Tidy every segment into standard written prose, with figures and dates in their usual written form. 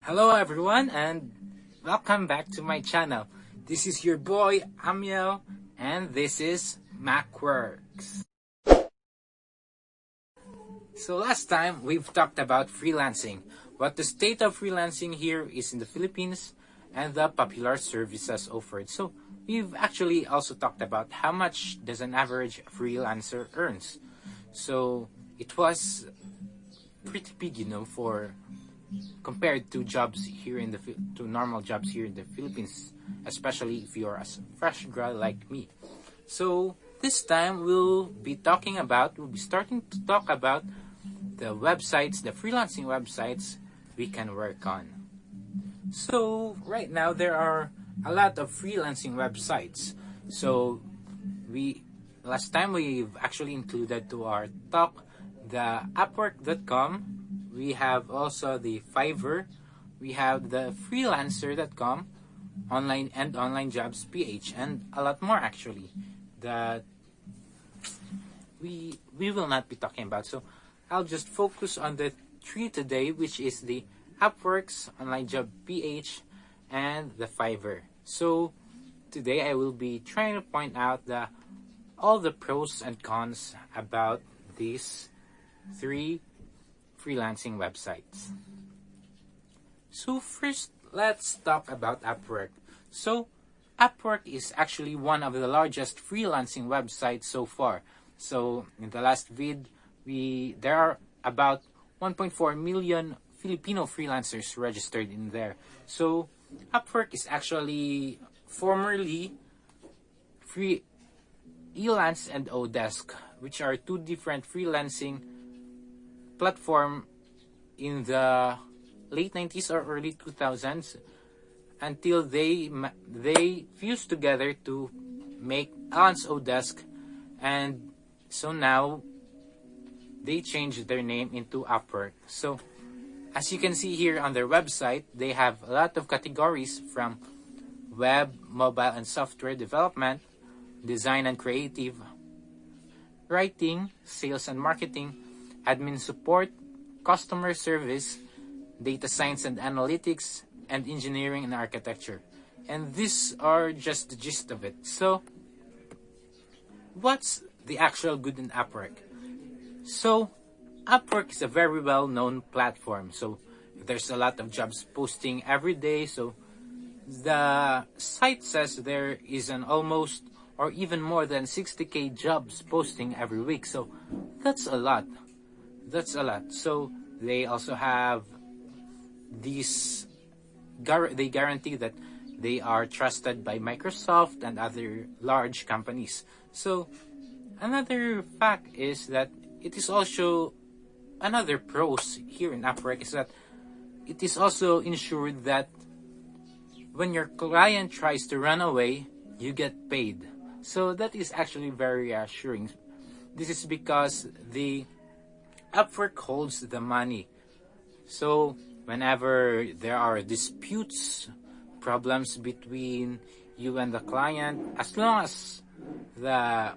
Hello everyone and welcome back to my channel. This is your boy Amiel and this is MacWorks. So last time we've talked about freelancing, what the state of freelancing here is in the Philippines and the popular services offered. So we've actually also talked about how much does an average freelancer earns. So it was pretty big, for compared to jobs here to normal jobs here in the Philippines, especially if you're a fresh grad like me. So this time we'll be starting to talk about the freelancing websites we can work on. So right now there are a lot of freelancing websites. So last time we've actually included to our talk the Upwork.com. We have also the Fiverr. We have the Freelancer.com, Onlinejobs.ph, and a lot more actually that we will not be talking about. So I'll just focus on the three today, which is the Upworks, Onlinejobs.ph, and the Fiverr. So today I will be trying to point out all the pros and cons about these three freelancing websites. So first, let's talk about Upwork. So Upwork is actually one of the largest freelancing websites so far. So in the last vid, there are about 1.4 million Filipino freelancers registered in there. So Upwork is actually formerly Elance and Odesk, which are two different freelancing platform in the late 90s or early 2000s until they fused together to make Elance Odesk, and so now they changed their name into Upwork. So as you can see here on their website, they have a lot of categories from web, mobile and software development, design and creative, writing, sales and marketing, admin support, customer service, data science and analytics, and engineering and architecture. And these are just the gist of it. So what's the actual good in Upwork? So Upwork is a very well-known platform. So there's a lot of jobs posting every day. So the site says there is an almost or even more than 60k jobs posting every week. So that's a lot. So they also have they guarantee that they are trusted by Microsoft and other large companies. So another fact is that it is also another pros here in Upwork is that it is also ensured that when your client tries to run away, you get paid. So that is actually very reassuring. This is because the Upwork holds the money. So whenever there are disputes, problems between you and the client, as long as the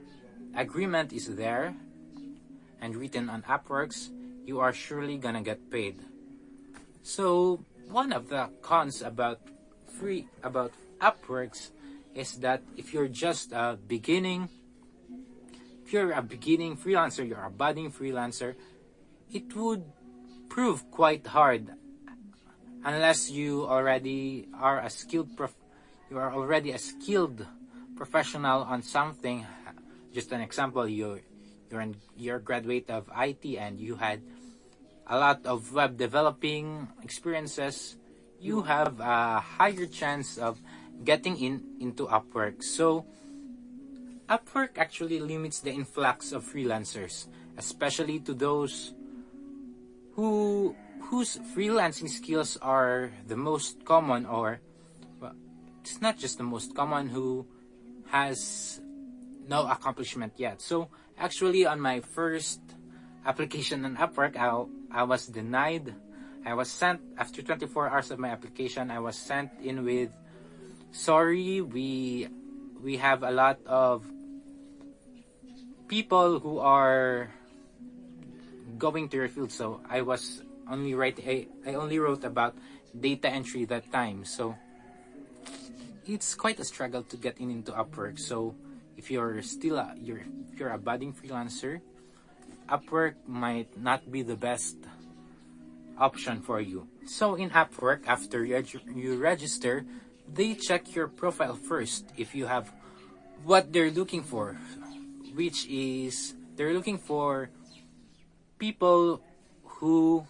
agreement is there and written on Upworks, you are surely gonna get paid. So one of the cons about Upworks is that if you're a beginning freelancer, you're a budding freelancer, it would prove quite hard unless you already are a skilled professional on something. Just an example, you're a graduate of IT and you had a lot of web developing experiences, you have a higher chance of getting into Upwork. So Upwork actually limits the influx of freelancers, especially to those whose freelancing skills are the most common, or well, it's not just the most common, who has no accomplishment yet. So actually on my first application on Upwork, I was denied. I was sent after 24 hours of my application. I was sent in with, sorry, we have a lot of people who are going to your field. So I only wrote about data entry that time. So it's quite a struggle to get into Upwork. So if you're still if you're a budding freelancer, Upwork might not be the best option for you. So in Upwork, after you register, they check your profile first if you have what they're looking for, which is they're looking for people who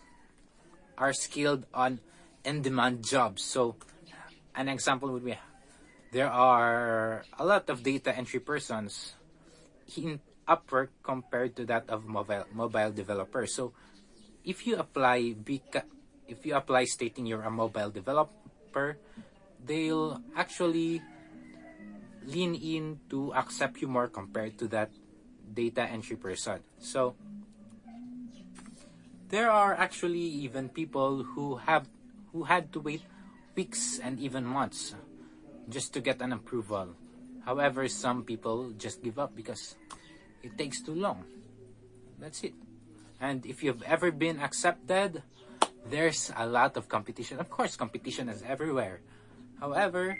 are skilled on in-demand jobs. So an example would be there are a lot of data entry persons in Upwork compared to that of mobile developers. So if you apply stating you're a mobile developer, they'll actually lean in to accept you more compared to that data entry person. So there are actually even people who had to wait weeks and even months just to get an approval. However, some people just give up because it takes too long. That's it. And if you've ever been accepted, there's a lot of competition. Of course, competition is everywhere. However,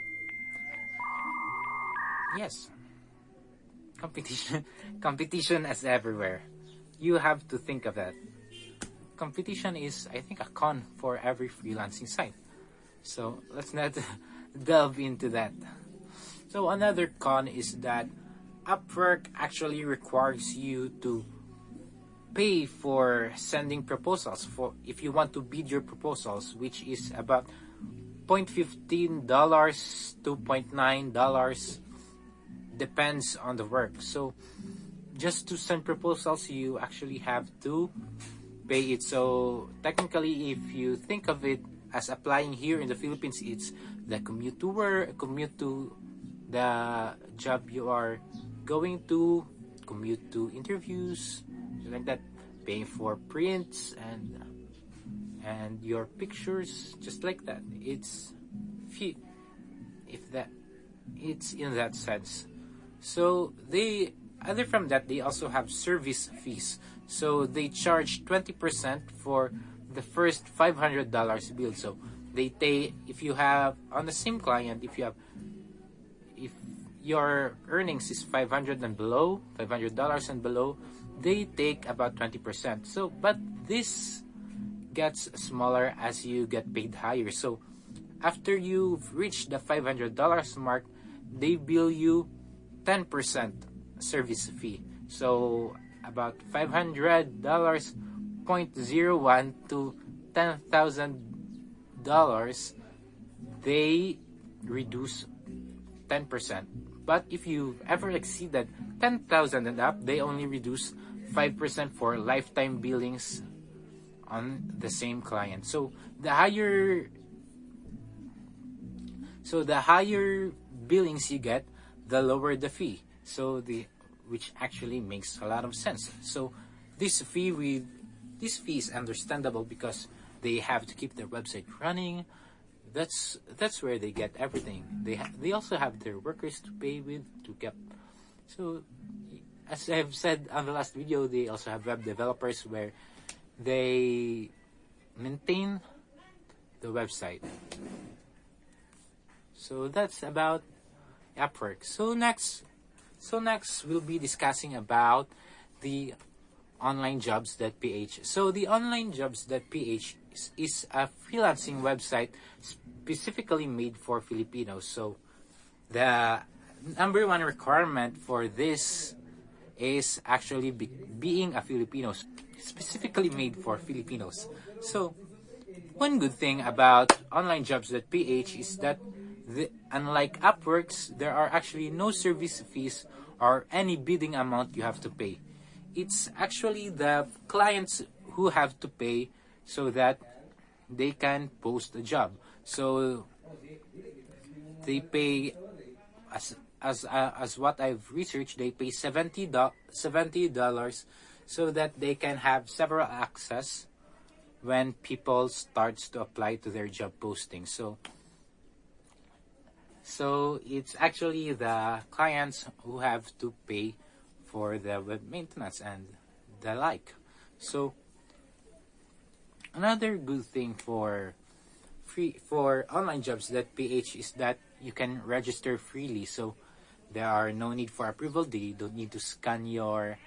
yes, competition is everywhere. You have to think of that. Competition is, I think, a con for every freelancing site. So let's not delve into that. So another con is that Upwork actually requires you to pay for sending proposals for if you want to bid your proposals, which is about $0.15 to $0.9, depends on the work. So just to send proposals, you actually have to pay it. So technically, if you think of it as applying here in the Philippines, it's the commute to work, commute to the job you are going to, commute to interviews, like that, paying for prints and your pictures, just like that. It's it's in that sense. So they other from that, they also have service fees. So they charge 20% for the first $500 bill. So they take, if you have on the same client, if your earnings is $500 and below, $500 and below, they take about 20%. So, but this gets smaller as you get paid higher. So after you've reached the $500 mark, they bill you 10% service fee. So about $500, 0.01 to $10,000, they reduce 10%. But if you ever exceeded 10,000 and up, they only reduce 5% for lifetime billings on the same client. So the higher billings you get, the lower the fee. So which actually makes a lot of sense. So this fee is understandable because they have to keep their website running. That's where they get everything. They also have their workers to pay with to get. So as I've said on the last video, they also have web developers where they maintain the website. So that's about Upwork. So next we'll be discussing about the Onlinejobs.ph. So the Onlinejobs.ph is a freelancing website specifically made for Filipinos. So the number one requirement for this is actually being a Filipino, specifically made for Filipinos. So one good thing about Onlinejobs.ph is that unlike Upworks, there are actually no service fees or any bidding amount you have to pay. It's actually the clients who have to pay so that they can post a job. So they pay, as what I've researched, they pay $70 so that they can have several access when people starts to apply to their job posting. So it's actually the clients who have to pay for the web maintenance and the like. So another good thing for free for Onlinejobs.ph is that you can register freely. So there are no need for approval. They don't need to scan your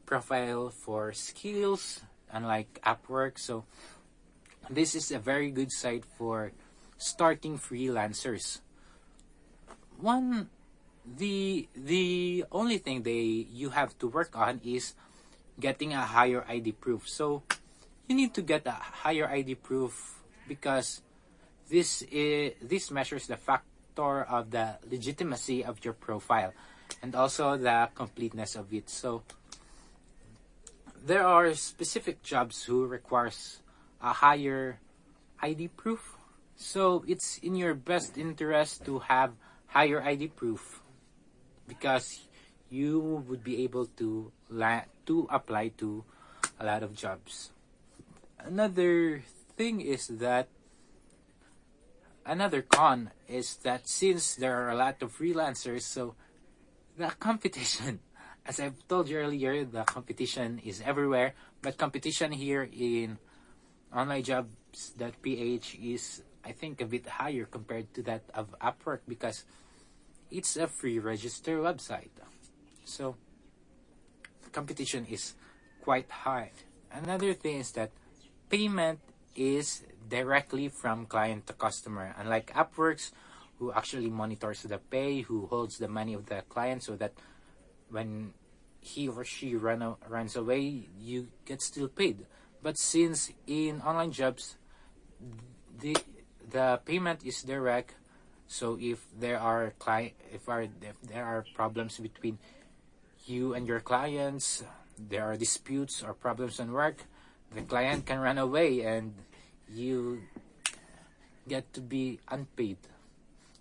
profile for skills, unlike Upwork. So this is a very good site for starting freelancers. One the only thing you have to work on is getting a higher ID proof. So you need to get a higher ID proof because this measures the factor of the legitimacy of your profile and also the completeness of it. So there are specific jobs who requires a higher ID proof. So it's in your best interest to have higher ID proof because you would be able to apply to a lot of jobs. Another thing is that another con is that since there are a lot of freelancers, so the competition, as I've told you earlier, the competition is everywhere. But competition here in Onlinejobs.ph is, I think, a bit higher compared to that of Upwork because it's a free register website. So competition is quite high. Another thing is that payment is directly from client to customer, unlike Upworks, who actually monitors the pay, who holds the money of the client, so that when he or she runs away, you get still paid. But since in online jobs, the payment is direct, so if there are problems between you and your clients, there are disputes or problems on work, the client can run away and you get to be unpaid.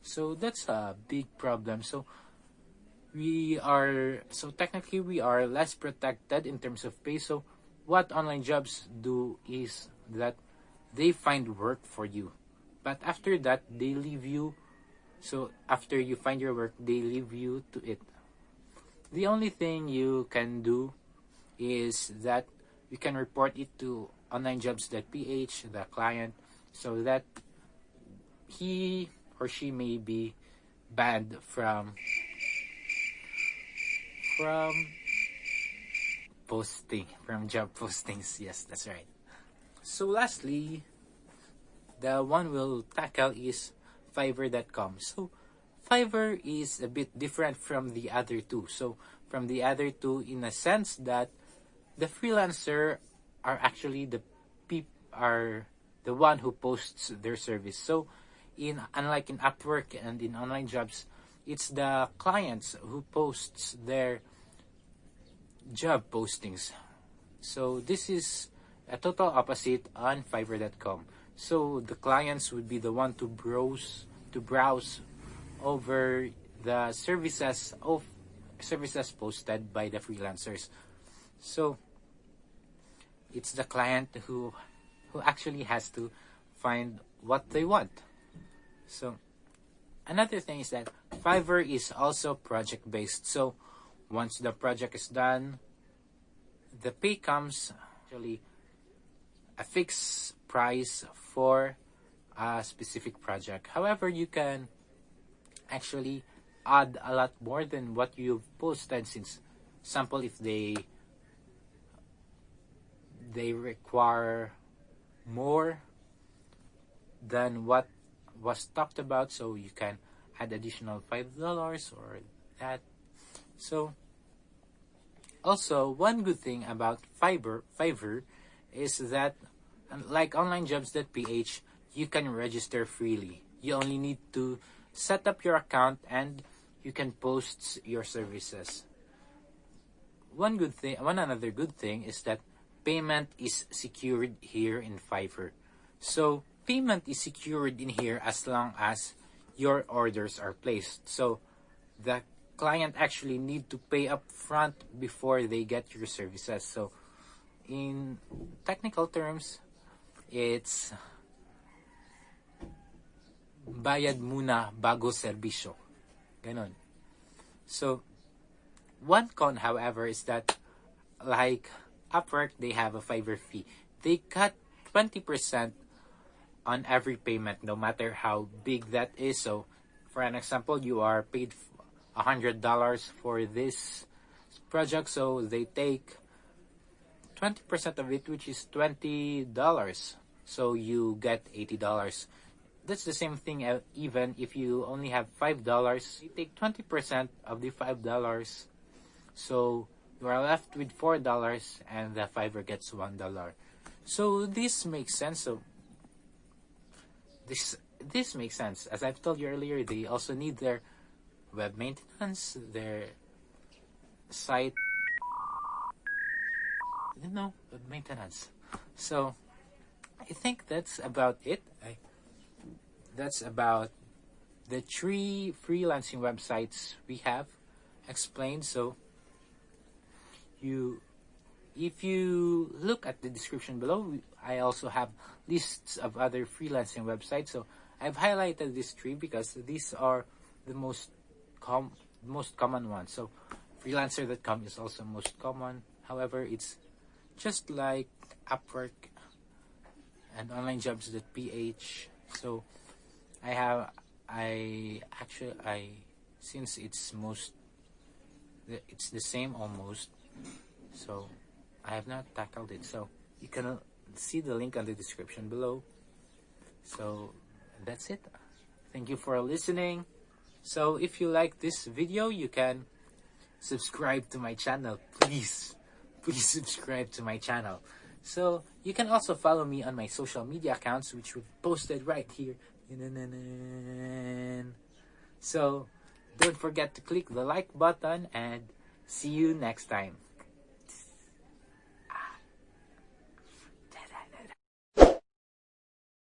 So that's a big problem. So technically we are less protected in terms of pay. So what online jobs do is that they find work for you, but after that they leave you. So after you find your work, they leave you to it. The only thing you can do is that you can report it to Onlinejobs.ph, the client, so that he or she may be banned from job postings. Yes, that's right. So lastly, the one we'll tackle is Fiverr.com. So Fiverr is a bit different from the other two. So from the other two, in a sense that the freelancer are actually the one who posts their service. So unlike in Upwork and in online jobs, it's the clients who posts their job postings. So this is a total opposite on Fiverr.com. So the clients would be the one to browse over the services posted by the freelancers. So it's the client who actually has to find what they want. So another thing is that Fiverr is also project based. So once the project is done, the pay comes actually a fixed price for a specific project. However, you can actually add a lot more than what you've posted, since sample if they require more than what was talked about, so you can add additional $5 or that. So also, one good thing about Fiverr is that, like Onlinejobs.ph, you can register freely. You only need to set up your account and you can post your services. One another good thing is that payment is secured here in Fiverr. So payment is secured in here as long as your orders are placed. So the client actually need to pay up front before they get your services. So in technical terms, it's bayad muna bago serbisyo. Ganon. So one con, however, is that like Upwork, they have a Fiverr fee. They cut 20% on every payment, no matter how big that is. So, for an example, you are paid $100 for this project, so they take 20% of it, which is $20. So you get $80. That's the same thing even if you only have $5. You take 20% of the $5. So you are left with $4 and the Fiverr gets $1. So this makes sense. So this makes sense. As I've told you earlier, they also need their web maintenance, their site, web maintenance. So I think that's about it. That's about the 3 freelancing websites we have explained. So if you look at the description below, I also have lists of other freelancing websites. So I've highlighted these 3 because these are the most common ones. So freelancer.com is also most common. However, it's just like Upwork and Onlinejobs.ph. So since it's the same almost, so I have not tackled it. So you can see the link on the description below. So that's it. Thank you for listening. So if you like this video, you can subscribe to my channel. Please subscribe to my channel. So you can also follow me on my social media accounts, which we've posted right here. So don't forget to click the like button and see you next time.